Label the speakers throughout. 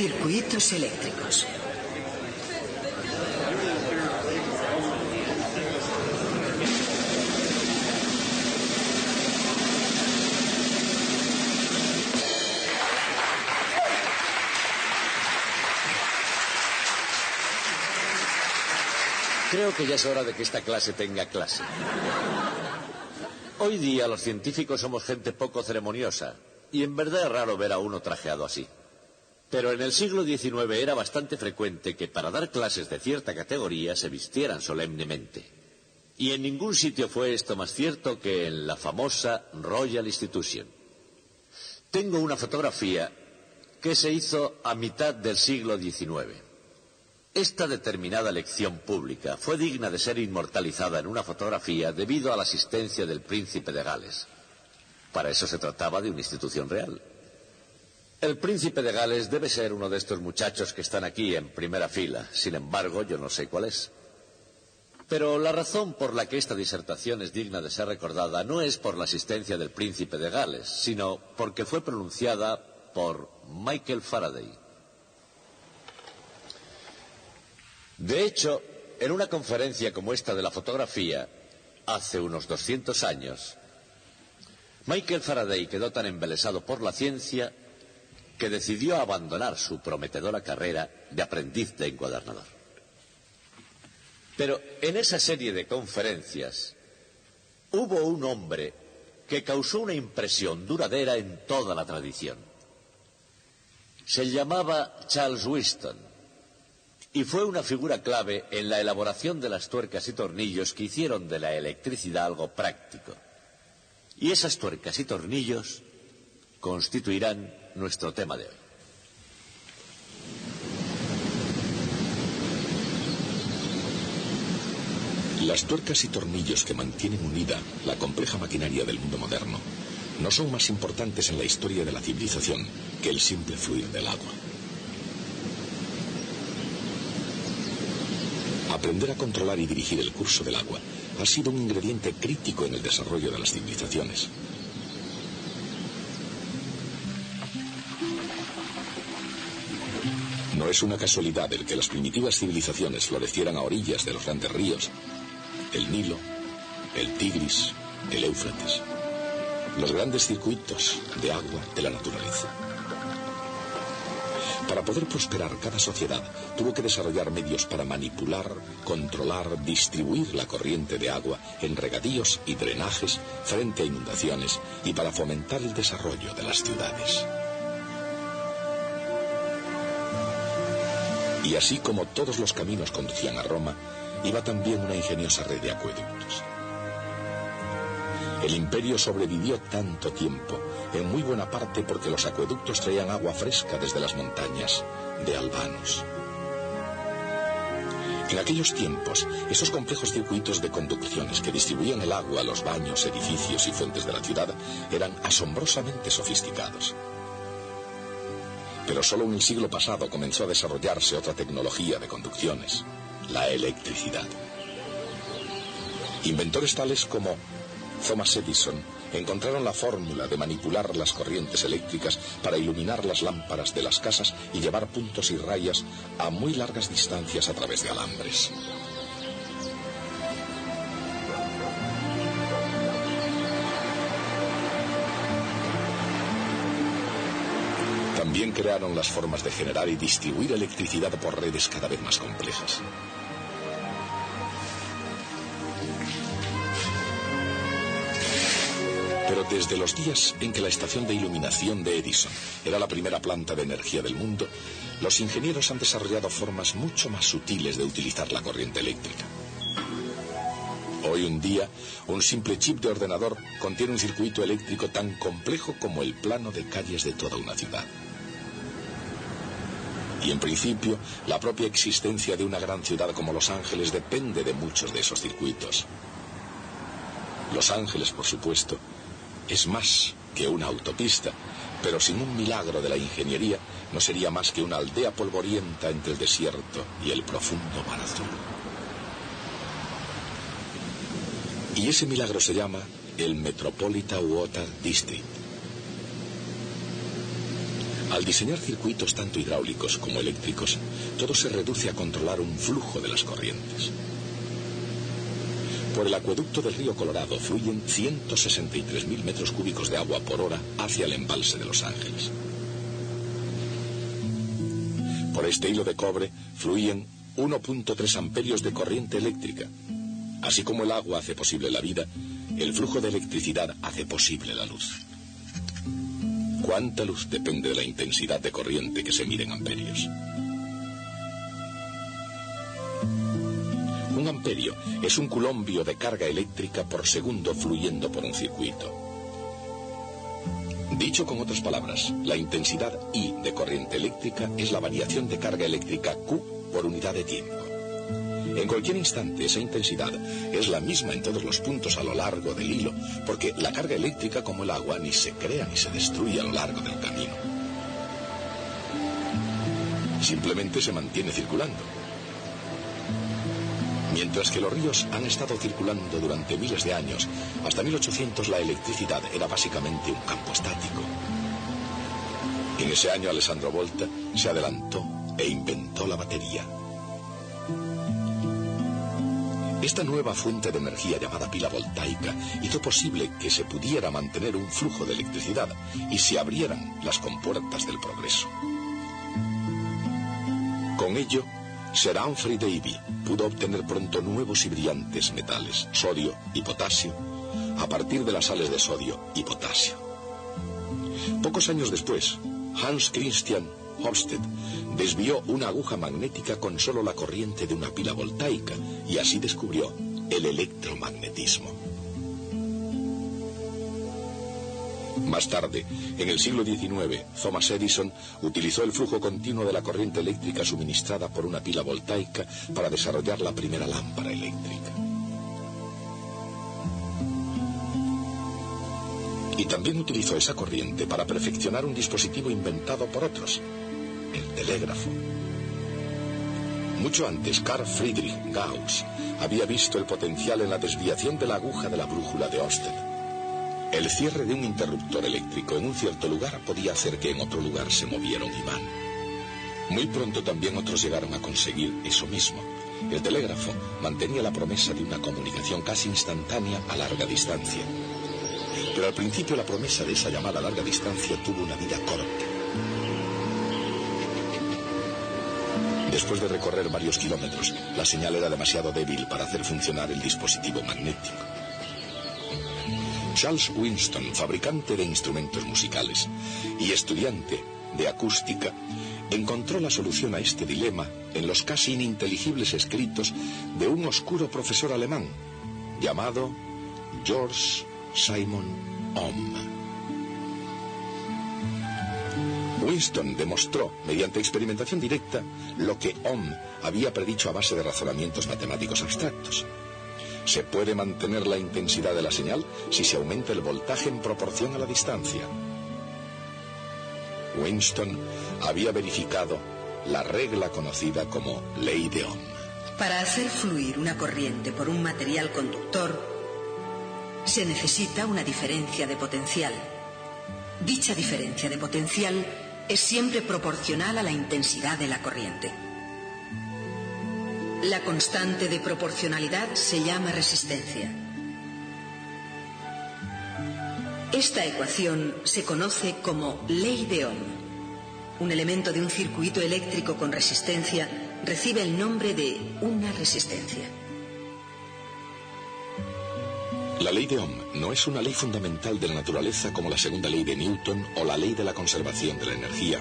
Speaker 1: Circuitos eléctricos.
Speaker 2: Creo que ya es hora de que esta clase tenga clase. Hoy día los científicos somos gente poco ceremoniosa, y en verdad es raro ver a uno trajeado así. Pero en el siglo XIX era bastante frecuente que para dar clases de cierta categoría se vistieran solemnemente. Y en ningún sitio fue esto más cierto que en la famosa Royal Institution. Tengo una fotografía que se hizo a mitad del siglo XIX. Esta determinada lección pública fue digna de ser inmortalizada en una fotografía debido a la asistencia del príncipe de Gales. Para eso se trataba de una institución real. El príncipe de Gales debe ser uno de estos muchachos que están aquí en primera fila. Sin embargo, yo no sé cuál es. Pero la razón por la que esta disertación es digna de ser recordada no es por la asistencia del príncipe de Gales, sino porque fue pronunciada por Michael Faraday. De hecho, en una conferencia como esta de la fotografía, hace unos 200 años, Michael Faraday quedó tan embelesado por la ciencia que decidió abandonar su prometedora carrera de aprendiz de encuadernador. Pero en esa serie de conferencias hubo un hombre que causó una impresión duradera en toda la tradición. Se llamaba Charles Whiston. Y fue una figura clave en la elaboración de las tuercas y tornillos que hicieron de la electricidad algo práctico. Y esas tuercas y tornillos constituirán nuestro tema de hoy.
Speaker 3: Las tuercas y tornillos que mantienen unida la compleja maquinaria del mundo moderno no son más importantes en la historia de la civilización que el simple fluir del agua. Aprender a controlar y dirigir el curso del agua ha sido un ingrediente crítico en el desarrollo de las civilizaciones. No es una casualidad el que las primitivas civilizaciones florecieran a orillas de los grandes ríos, el Nilo, el Tigris, el Éufrates, los grandes circuitos de agua de la naturaleza. Para poder prosperar, cada sociedad tuvo que desarrollar medios para manipular, controlar, distribuir la corriente de agua en regadíos y drenajes frente a inundaciones y para fomentar el desarrollo de las ciudades. Y así como todos los caminos conducían a Roma, iba también una ingeniosa red de acueductos. El imperio sobrevivió tanto tiempo, en muy buena parte porque los acueductos traían agua fresca desde las montañas de Albanos. En aquellos tiempos, esos complejos circuitos de conducciones que distribuían el agua a los baños, edificios y fuentes de la ciudad eran asombrosamente sofisticados. Pero solo en el siglo pasado comenzó a desarrollarse otra tecnología de conducciones, la electricidad. Inventores tales como Thomas Edison encontraron la fórmula de manipular las corrientes eléctricas para iluminar las lámparas de las casas y llevar puntos y rayas a muy largas distancias a través de alambres. También crearon las formas de generar y distribuir electricidad por redes cada vez más complejas. Pero desde los días en que la estación de iluminación de Edison era la primera planta de energía del mundo, los ingenieros han desarrollado formas mucho más sutiles de utilizar la corriente eléctrica. Hoy en día, un simple chip de ordenador contiene un circuito eléctrico tan complejo como el plano de calles de toda una ciudad. Y en principio, la propia existencia de una gran ciudad como Los Ángeles depende de muchos de esos circuitos. Los Ángeles, por supuesto, es más que una autopista, pero sin un milagro de la ingeniería no sería más que una aldea polvorienta entre el desierto y el profundo mar azul. Y ese milagro se llama el Metropolitan Water District. Al diseñar circuitos tanto hidráulicos como eléctricos, todo se reduce a controlar un flujo de las corrientes. Por el acueducto del río Colorado fluyen 163.000 metros cúbicos de agua por hora hacia el embalse de Los Ángeles. Por este hilo de cobre fluyen 1.3 amperios de corriente eléctrica. Así como el agua hace posible la vida, el flujo de electricidad hace posible la luz. ¿Cuánta luz depende de la intensidad de corriente que se mide en amperios? Un amperio es un culombio de carga eléctrica por segundo fluyendo por un circuito. Dicho con otras palabras, la intensidad I de corriente eléctrica es la variación de carga eléctrica Q por unidad de tiempo. En cualquier instante esa intensidad es la misma en todos los puntos a lo largo del hilo, porque la carga eléctrica, como el agua, ni se crea ni se destruye a lo largo del camino. Simplemente se mantiene circulando. Mientras que los ríos han estado circulando durante miles de años, hasta 1800 la electricidad era básicamente un campo estático. En ese año Alessandro Volta se adelantó e inventó la batería. Esta nueva fuente de energía llamada pila voltaica hizo posible que se pudiera mantener un flujo de electricidad y se abrieran las compuertas del progreso. Con ello, Sir Humphrey Davy pudo obtener pronto nuevos y brillantes metales, sodio y potasio, a partir de las sales de sodio y potasio. Pocos años después, Hans Christian Ørsted desvió una aguja magnética con solo la corriente de una pila voltaica y así descubrió el electromagnetismo. Más tarde, en el siglo XIX, Thomas Edison utilizó el flujo continuo de la corriente eléctrica suministrada por una pila voltaica para desarrollar la primera lámpara eléctrica. Y también utilizó esa corriente para perfeccionar un dispositivo inventado por otros, el telégrafo. Mucho antes, Carl Friedrich Gauss había visto el potencial en la desviación de la aguja de la brújula de Ørsted. El cierre de un interruptor eléctrico en un cierto lugar podía hacer que en otro lugar se moviera un imán. Muy pronto también otros llegaron a conseguir eso mismo. El telégrafo mantenía la promesa de una comunicación casi instantánea a larga distancia. Pero al principio la promesa de esa llamada larga distancia tuvo una vida corta. Después de recorrer varios kilómetros, la señal era demasiado débil para hacer funcionar el dispositivo magnético. Charles Winston, fabricante de instrumentos musicales y estudiante de acústica, encontró la solución a este dilema en los casi ininteligibles escritos de un oscuro profesor alemán llamado George Simon Ohm. Winston demostró, mediante experimentación directa, lo que Ohm había predicho a base de razonamientos matemáticos abstractos. Se puede mantener la intensidad de la señal si se aumenta el voltaje en proporción a la distancia. Winston había verificado la regla conocida como ley de Ohm.
Speaker 1: Para hacer fluir una corriente por un material conductor, se necesita una diferencia de potencial. Dicha diferencia de potencial es siempre proporcional a la intensidad de la corriente. La constante de proporcionalidad se llama resistencia. Esta ecuación se conoce como ley de Ohm. Un elemento de un circuito eléctrico con resistencia recibe el nombre de una resistencia.
Speaker 3: La ley de Ohm no es una ley fundamental de la naturaleza como la segunda ley de Newton o la ley de la conservación de la energía.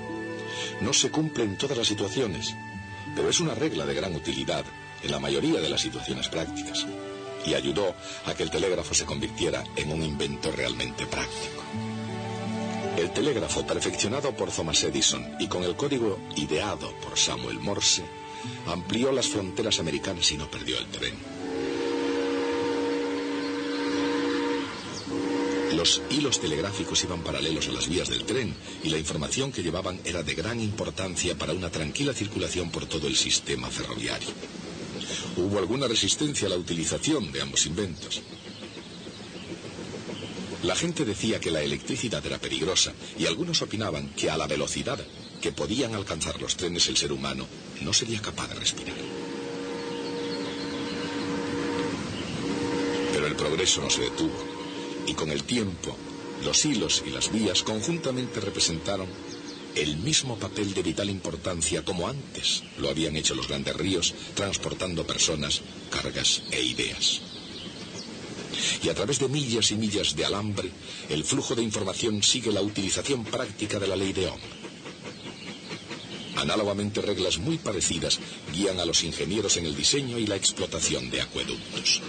Speaker 3: No se cumple en todas las situaciones, pero es una regla de gran utilidad en la mayoría de las situaciones prácticas y ayudó a que el telégrafo se convirtiera en un invento realmente práctico. El telégrafo, perfeccionado por Thomas Edison y con el código ideado por Samuel Morse, amplió las fronteras americanas y no perdió el tren. Los hilos telegráficos iban paralelos a las vías del tren y la información que llevaban era de gran importancia para una tranquila circulación por todo el sistema ferroviario. Hubo alguna resistencia a la utilización de ambos inventos. La gente decía que la electricidad era peligrosa y algunos opinaban que a la velocidad que podían alcanzar los trenes el ser humano no sería capaz de respirar. Pero el progreso no se detuvo y con el tiempo los hilos y las vías conjuntamente representaron el mismo papel de vital importancia como antes lo habían hecho los grandes ríos, transportando personas, cargas e ideas. Y a través de millas y millas de alambre, el flujo de información sigue la utilización práctica de la ley de Ohm. Análogamente, reglas muy parecidas guían a los ingenieros en el diseño y la explotación de acueductos.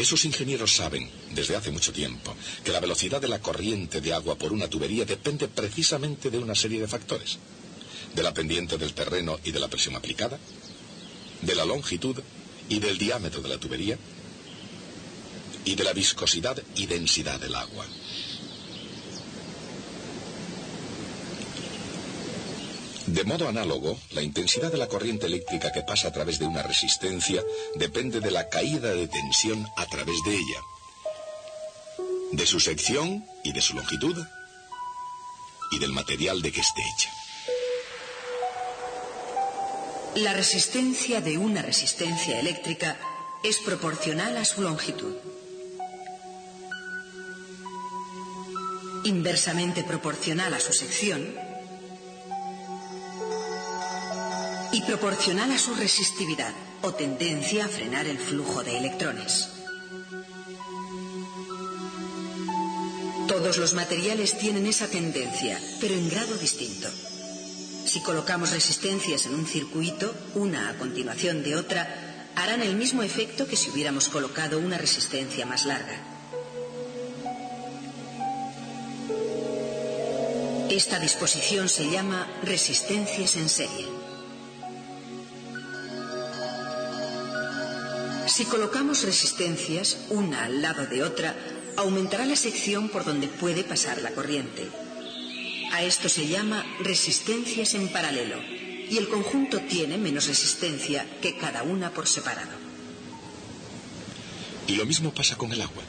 Speaker 3: Esos ingenieros saben, desde hace mucho tiempo, que la velocidad de la corriente de agua por una tubería depende precisamente de una serie de factores. De la pendiente del terreno y de la presión aplicada, de la longitud y del diámetro de la tubería, y de la viscosidad y densidad del agua. De modo análogo, la intensidad de la corriente eléctrica que pasa a través de una resistencia depende de la caída de tensión a través de ella, de su sección y de su longitud, y del material de que esté hecha.
Speaker 1: La resistencia de una resistencia eléctrica es proporcional a su longitud. Inversamente proporcional a su sección y proporcional a su resistividad o tendencia a frenar el flujo de electrones. Todos los materiales tienen esa tendencia, pero en grado distinto. Si colocamos resistencias en un circuito, una a continuación de otra, harán el mismo efecto que si hubiéramos colocado una resistencia más larga. Esta disposición se llama resistencias en serie. Si colocamos resistencias una al lado de otra, aumentará la sección por donde puede pasar la corriente. A esto se llama resistencias en paralelo, y el conjunto tiene menos resistencia que cada una por separado.
Speaker 3: Y lo mismo pasa con el agua.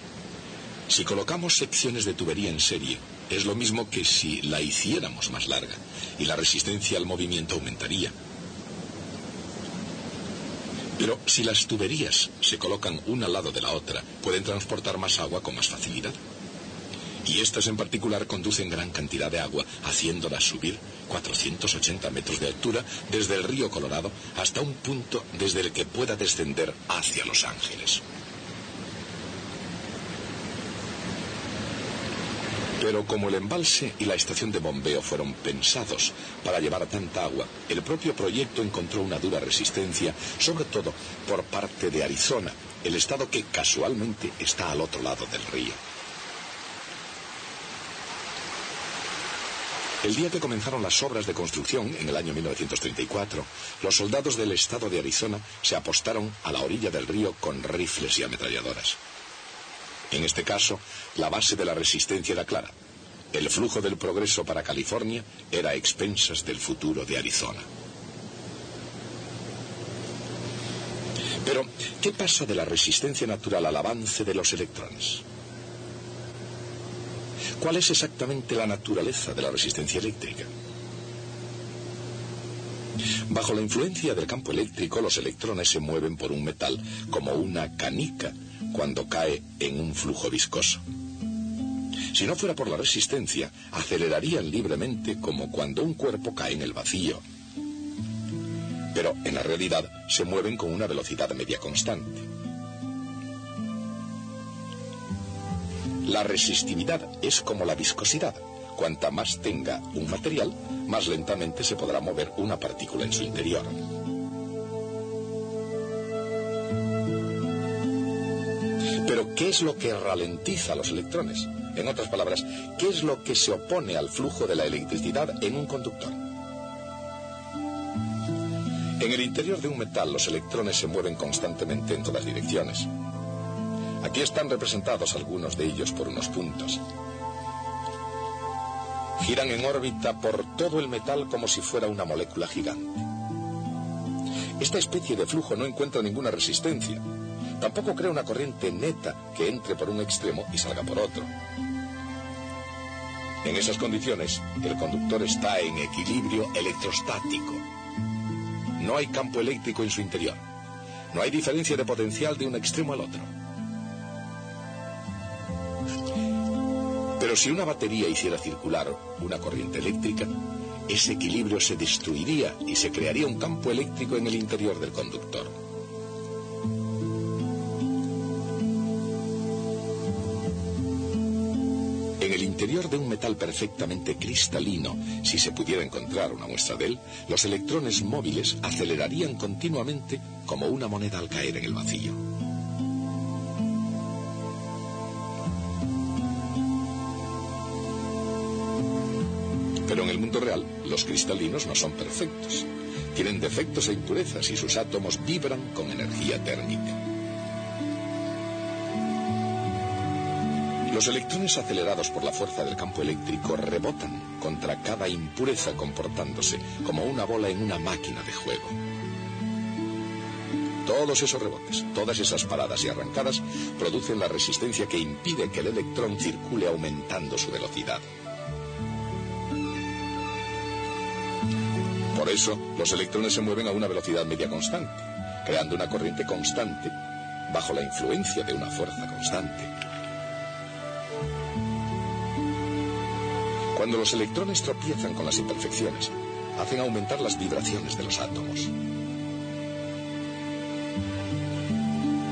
Speaker 3: Si colocamos secciones de tubería en serie, es lo mismo que si la hiciéramos más larga, y la resistencia al movimiento aumentaría. Pero si las tuberías se colocan una al lado de la otra, pueden transportar más agua con más facilidad. Y estas en particular conducen gran cantidad de agua, haciéndola subir 480 metros de altura desde el río Colorado hasta un punto desde el que pueda descender hacia Los Ángeles. Pero como el embalse y la estación de bombeo fueron pensados para llevar tanta agua, el propio proyecto encontró una dura resistencia, sobre todo por parte de Arizona, el estado que casualmente está al otro lado del río. El día que comenzaron las obras de construcción, en el año 1934, los soldados del estado de Arizona se apostaron a la orilla del río con rifles y ametralladoras. En este caso, la base de la resistencia era clara. El flujo del progreso para California era a expensas del futuro de Arizona. Pero, ¿qué pasa de la resistencia natural al avance de los electrones? ¿Cuál es exactamente la naturaleza de la resistencia eléctrica? Bajo la influencia del campo eléctrico, los electrones se mueven por un metal como una canica cuando cae en un flujo viscoso. Si no fuera por la resistencia, acelerarían libremente como cuando un cuerpo cae en el vacío. Pero en la realidad se mueven con una velocidad media constante. La resistividad es como la viscosidad. Cuanta más tenga un material, más lentamente se podrá mover una partícula en su interior. Pero, ¿qué es lo que ralentiza a los electrones? En otras palabras, ¿qué es lo que se opone al flujo de la electricidad en un conductor? En el interior de un metal, los electrones se mueven constantemente en todas direcciones. Aquí están representados algunos de ellos por unos puntos. Giran en órbita por todo el metal como si fuera una molécula gigante. Esta especie de flujo no encuentra ninguna resistencia. Tampoco crea una corriente neta que entre por un extremo y salga por otro. En esas condiciones, el conductor está en equilibrio electrostático. No hay campo eléctrico en su interior. No hay diferencia de potencial de un extremo al otro. Pero si una batería hiciera circular una corriente eléctrica, ese equilibrio se destruiría y se crearía un campo eléctrico en el interior del conductor. En el interior de un metal perfectamente cristalino, si se pudiera encontrar una muestra de él, los electrones móviles acelerarían continuamente como una moneda al caer en el vacío. Pero en el mundo real, los cristalinos no son perfectos. Tienen defectos e impurezas y sus átomos vibran con energía térmica. Los electrones acelerados por la fuerza del campo eléctrico rebotan contra cada impureza comportándose como una bola en una máquina de juego. Todos esos rebotes, todas esas paradas y arrancadas producen la resistencia que impide que el electrón circule aumentando su velocidad. Por eso, los electrones se mueven a una velocidad media constante, creando una corriente constante bajo la influencia de una fuerza constante. Cuando los electrones tropiezan con las imperfecciones, hacen aumentar las vibraciones de los átomos.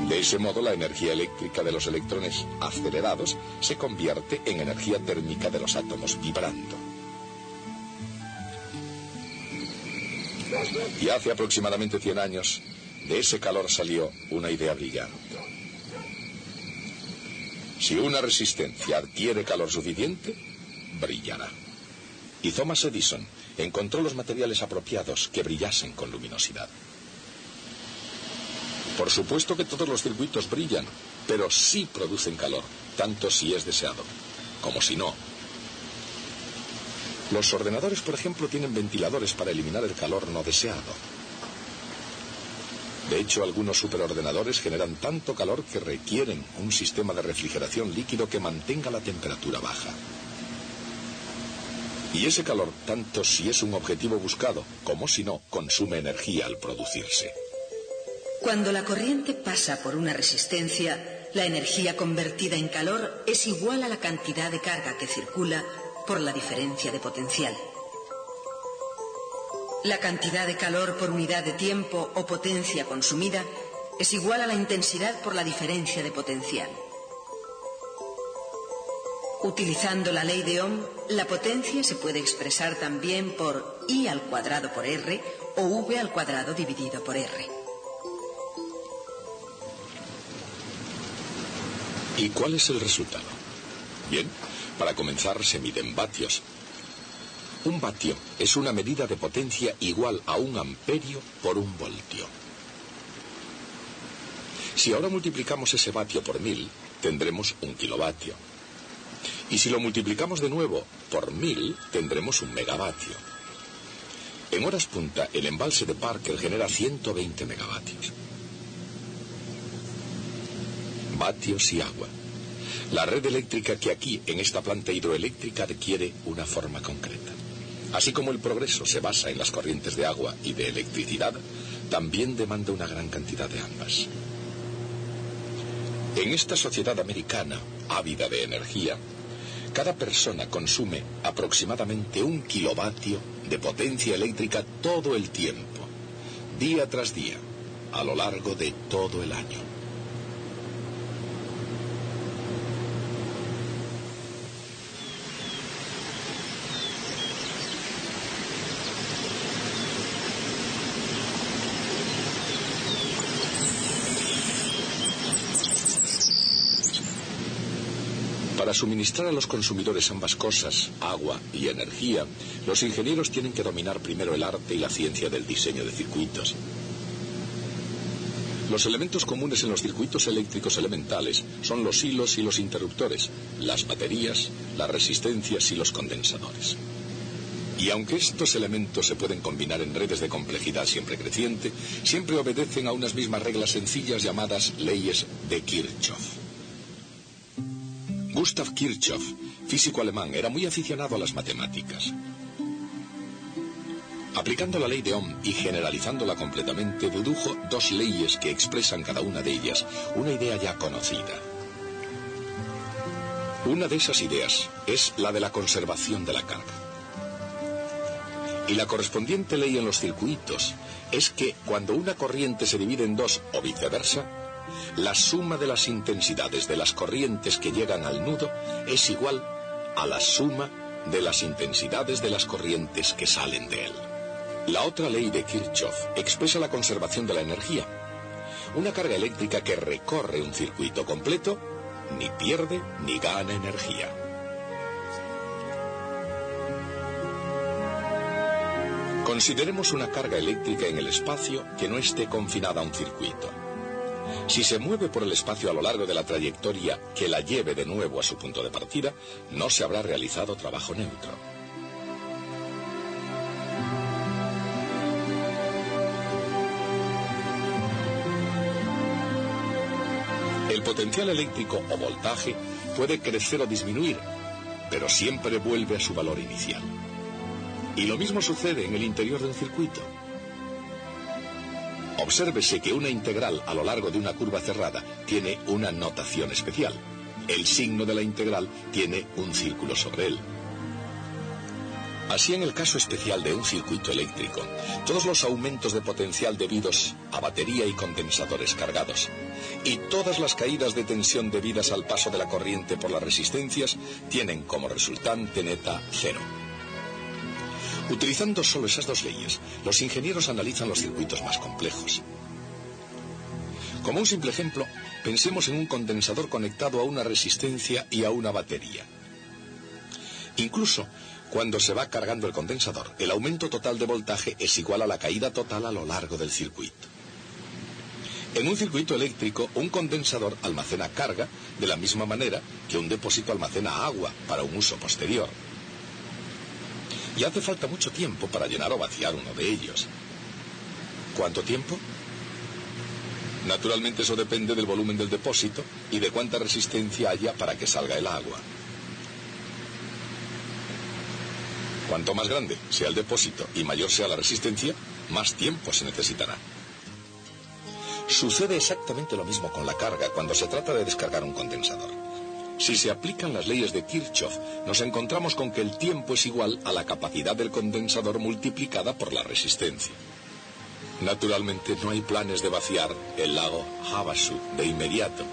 Speaker 3: De ese modo, la energía eléctrica de los electrones acelerados se convierte en energía térmica de los átomos vibrando. Y hace aproximadamente 100 años, de ese calor salió una idea brillante. Si una resistencia adquiere calor suficiente, brillará. Y Thomas Edison encontró los materiales apropiados que brillasen con luminosidad. Por supuesto que todos los circuitos brillan, pero sí producen calor, tanto si es deseado, como si no. Los ordenadores, por ejemplo, tienen ventiladores para eliminar el calor no deseado. De hecho, algunos superordenadores generan tanto calor que requieren un sistema de refrigeración líquido que mantenga la temperatura baja. Y ese calor, tanto si es un objetivo buscado como si no, consume energía al producirse.
Speaker 1: Cuando la corriente pasa por una resistencia, la energía convertida en calor es igual a la cantidad de carga que circula por la diferencia de potencial. La cantidad de calor por unidad de tiempo o potencia consumida es igual a la intensidad por la diferencia de potencial. Utilizando la ley de Ohm, la potencia se puede expresar también por I al cuadrado por R o V al cuadrado dividido por R.
Speaker 3: ¿Y cuál es el resultado? Bien, para comenzar se miden vatios. Un vatio es una medida de potencia igual a 1 amperio por 1 voltio. Si ahora multiplicamos ese vatio por 1000, tendremos 1 kilovatio. Y si lo multiplicamos de nuevo por 1000, tendremos 1 megavatio. En horas punta, el embalse de Parker genera 120 megavatios. Vatios y agua. La red eléctrica que aquí, en esta planta hidroeléctrica, adquiere una forma concreta. Así como el progreso se basa en las corrientes de agua y de electricidad, también demanda una gran cantidad de ambas. En esta sociedad americana, ávida de energía, cada persona consume aproximadamente 1 kilovatio de potencia eléctrica todo el tiempo, día tras día, a lo largo de todo el año. Para suministrar a los consumidores ambas cosas, agua y energía, los ingenieros tienen que dominar primero el arte y la ciencia del diseño de circuitos. Los elementos comunes en los circuitos eléctricos elementales son los hilos y los interruptores, las baterías, las resistencias y los condensadores. Y aunque estos elementos se pueden combinar en redes de complejidad siempre creciente, siempre obedecen a unas mismas reglas sencillas llamadas leyes de Kirchhoff. Gustav Kirchhoff, físico alemán, era muy aficionado a las matemáticas. Aplicando la ley de Ohm y generalizándola completamente, dedujo dos leyes que expresan cada una de ellas una idea ya conocida. Una de esas ideas es la de la conservación de la carga. Y la correspondiente ley en los circuitos es que cuando una corriente se divide en dos o viceversa, la suma de las intensidades de las corrientes que llegan al nudo es igual a la suma de las intensidades de las corrientes que salen de él. La otra ley de Kirchhoff expresa la conservación de la energía. Una carga eléctrica que recorre un circuito completo ni pierde ni gana energía. Consideremos una carga eléctrica en el espacio que no esté confinada a un circuito. Si se mueve por el espacio a lo largo de la trayectoria que la lleve de nuevo a su punto de partida, no se habrá realizado trabajo neutro. El potencial eléctrico o voltaje puede crecer o disminuir, pero siempre vuelve a su valor inicial. Y lo mismo sucede en el interior de un circuito. Obsérvese que una integral a lo largo de una curva cerrada tiene una notación especial. El signo de la integral tiene un círculo sobre él. Así, en el caso especial de un circuito eléctrico, todos los aumentos de potencial debidos a batería y condensadores cargados, y todas las caídas de tensión debidas al paso de la corriente por las resistencias, tienen como resultante neta cero. Utilizando solo esas dos leyes, los ingenieros analizan los circuitos más complejos. Como un simple ejemplo, pensemos en un condensador conectado a una resistencia y a una batería. Incluso cuando se va cargando el condensador, el aumento total de voltaje es igual a la caída total a lo largo del circuito. En un circuito eléctrico, un condensador almacena carga de la misma manera que un depósito almacena agua para un uso posterior. Y hace falta mucho tiempo para llenar o vaciar uno de ellos. ¿Cuánto tiempo? Naturalmente eso depende del volumen del depósito y de cuánta resistencia haya para que salga el agua. Cuanto más grande sea el depósito y mayor sea la resistencia, más tiempo se necesitará. Sucede exactamente lo mismo con la carga cuando se trata de descargar un condensador. Si se aplican las leyes de Kirchhoff, nos encontramos con que el tiempo es igual a la capacidad del condensador multiplicada por la resistencia. Naturalmente no hay planes de vaciar el lago Havasu de inmediato.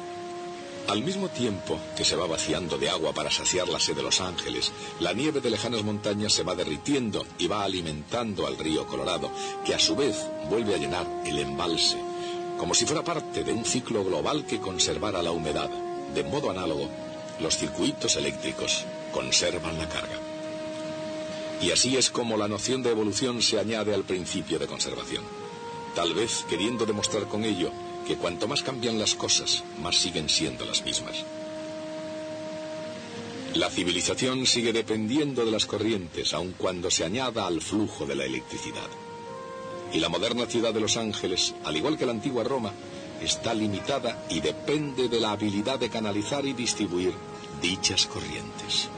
Speaker 3: Al mismo tiempo que se va vaciando de agua para saciar la sed de Los Ángeles, la nieve de lejanas montañas se va derritiendo y va alimentando al río Colorado, que a su vez vuelve a llenar el embalse, como si fuera parte de un ciclo global que conservara la humedad. De modo análogo, los circuitos eléctricos conservan la carga. Y así es como la noción de evolución se añade al principio de conservación, tal vez queriendo demostrar con ello que cuanto más cambian las cosas, más siguen siendo las mismas. La civilización sigue dependiendo de las corrientes, aun cuando se añada al flujo de la electricidad. Y la moderna ciudad de Los Ángeles, al igual que la antigua Roma, está limitada y depende de la habilidad de canalizar y distribuir dichas corrientes.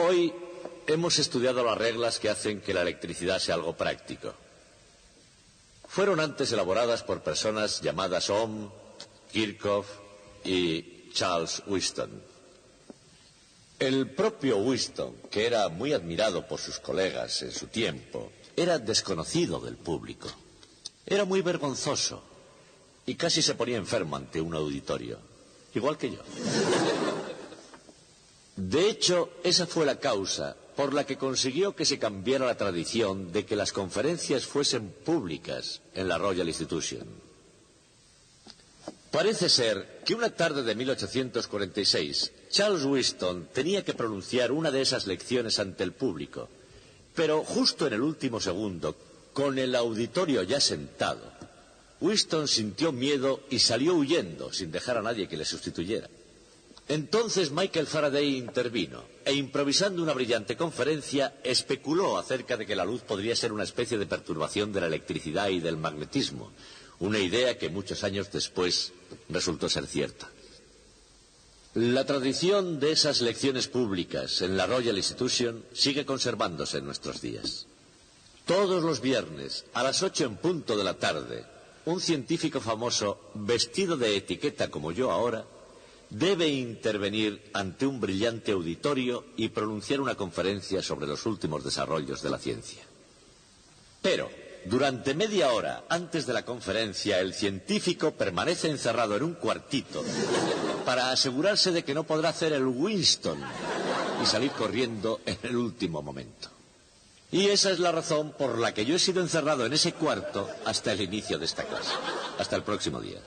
Speaker 2: Hoy hemos estudiado las reglas que hacen que la electricidad sea algo práctico. Fueron antes elaboradas por personas llamadas Ohm, Kirchhoff y Charles Whiston. El propio Whiston, que era muy admirado por sus colegas en su tiempo, era desconocido del público. Era muy vergonzoso y casi se ponía enfermo ante un auditorio, igual que yo. De hecho, esa fue la causa por la que consiguió que se cambiara la tradición de que las conferencias fuesen públicas en la Royal Institution. Parece ser que una tarde de 1846, Charles Winston tenía que pronunciar una de esas lecciones ante el público, pero justo en el último segundo, con el auditorio ya sentado, Winston sintió miedo y salió huyendo sin dejar a nadie que le sustituyera. Entonces Michael Faraday intervino e, improvisando una brillante conferencia, especuló acerca de que la luz podría ser una especie de perturbación de la electricidad y del magnetismo, una idea que muchos años después resultó ser cierta. La tradición de esas lecciones públicas en la Royal Institution sigue conservándose en nuestros días. Todos los viernes, a las 8 en punto de la tarde, un científico famoso, vestido de etiqueta como yo ahora, debe intervenir ante un brillante auditorio y pronunciar una conferencia sobre los últimos desarrollos de la ciencia. Pero, durante media hora antes de la conferencia, el científico permanece encerrado en un cuartito para asegurarse de que no podrá hacer el Winston y salir corriendo en el último momento. Y esa es la razón por la que yo he sido encerrado en ese cuarto hasta el inicio de esta clase. Hasta el próximo día.